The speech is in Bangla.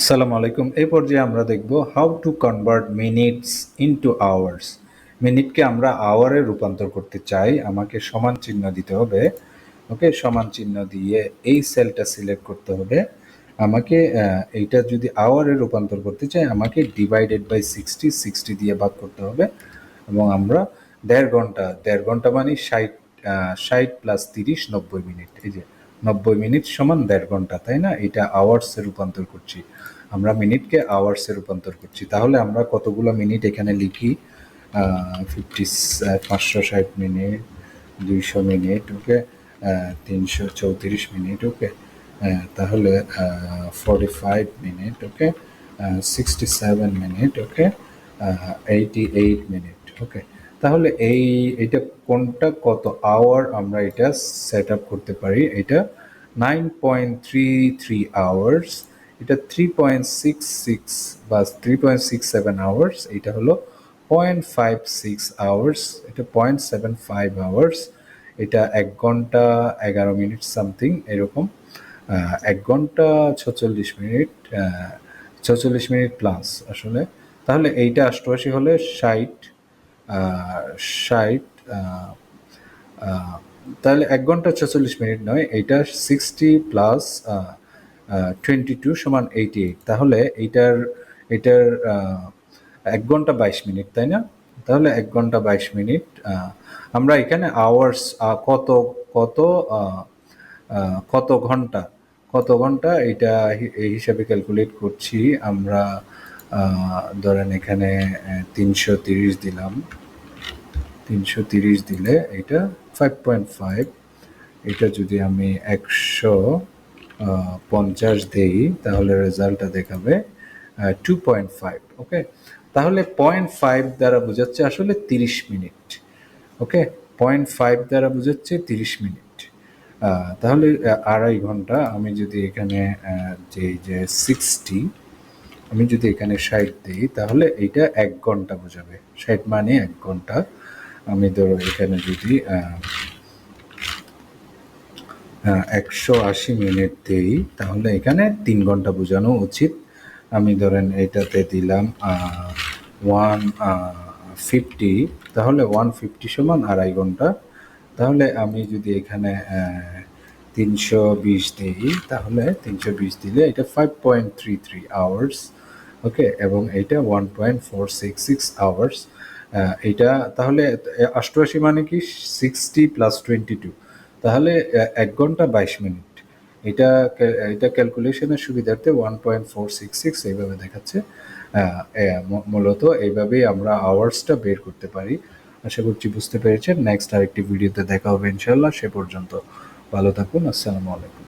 আসসালামু আলাইকুম। এই পর্যায়ে আমরা দেখব how to convert minutes into hours. মিনিটকে আমরা আওয়ারে রূপান্তর করতে চাই, আমাকে সমান চিহ্ন দিতে হবে। ওকে, সমান চিহ্ন দিয়ে এই সেলটা সিলেক্ট করতে হবে। আমাকে এইটা যদি আওয়ারে রূপান্তর করতে চাই, আমাকে ডিভাইডেড বাই 60 দিয়ে ভাগ করতে হবে। এবং আমরা দেড় ঘন্টা মানে 60 প্লাস 30 90 মিনিট। এই যে 90 মিনিট সমান দেড় ঘন্টা, তাই না? এটা আওয়ার্সে রূপান্তর করছি, আমরা মিনিটকে আওয়ার্সে রূপান্তর করছি। তাহলে আমরা কতগুলো মিনিট এখানে লিখি, 560 মিনিট, 200 মিনিট, ওকে, 334 মিনিট, ওকে, তাহলে 45 মিনিট, ওকে, 67 মিনিট, ওকে, 88 মিনিট, ওকে। তাহলে এইটা কোনটা কত আওয়ার আমরা এটা সেট আপ করতে পারি। এটা 9.33 আওয়ার্স, এটা 3.66 বা 3.67 আওয়ার্স, এটা হলো 0.56 আওয়ার্স, এটা 0.75 আওয়ার্স, এটা 1 ঘন্টা 11 মিনিট সামথিং এরকম। 1 ঘন্টা 46 মিনিট, 46 মিনিট প্লাস আসলে। তাহলে এইটা 88 হলে 60, 60, তাহলে 1 ঘন্টা 46 মিনিট নয়, এইটা 60 প্লাস 22 সমান 88। তাহলে এটার 1 ঘন্টা 22 মিনিট, তাই না? তাহলে 1 ঘন্টা 22 মিনিট। আমরা এখানে আওয়ার্স কত কত কত ঘন্টা এটা এই হিসাবে ক্যালকুলেট করছি আমরা। ধরেন এখানে 330 দিলাম, 330 দিলে এটা 5.5, এটা যদি আমি 150 দেই তাহলে রেজাল্টটা দেখাবে 2.5। ওকে, তাহলে 0.5 দ্বারা বোঝাচ্ছে আসলে 30 মিনিট। ওকে, 0.5 দ্বারা বোঝাচ্ছে 30 মিনিট। তাহলে 2.5 ঘন্টা আমি যদি এখানে যে 60, আমি যদি এখানে 60 দিই তাহলে এইটা 1 ঘন্টা বোঝাবে। 60 মানে 1 ঘন্টা। আমি ধরো এখানে যদি 180 মিনিট দিই তাহলে এখানে 3 ঘন্টা বোঝানো উচিত। আমি ধরেন এটাতে দিলাম 150, তাহলে 150 সমান 2.5 ঘন্টা। তাহলে আমি যদি এখানে 320 দিই তাহলে 320 দিলে এটা 5.33 আওয়ার্স, ওকে, এবং এইটা 1.466 আওয়ার্স। এটা তাহলে 88 মানে কি 60 প্লাস 22, তাহলে 1 ঘন্টা 22 মিনিট। এটা ক্যালকুলেশনের সুবিধার্থে 1.466 এইভাবে দেখাচ্ছে। মূলত এইভাবেই আমরা আওয়ার্সটা বের করতে পারি। আশা করছি বুঝতে পেরেছেন। নেক্সট আরেকটি ভিডিওতে দেখা হবে ইনশাল্লাহ। সে পর্যন্ত ভালো থাকুন। আসসালামু আলাইকুম।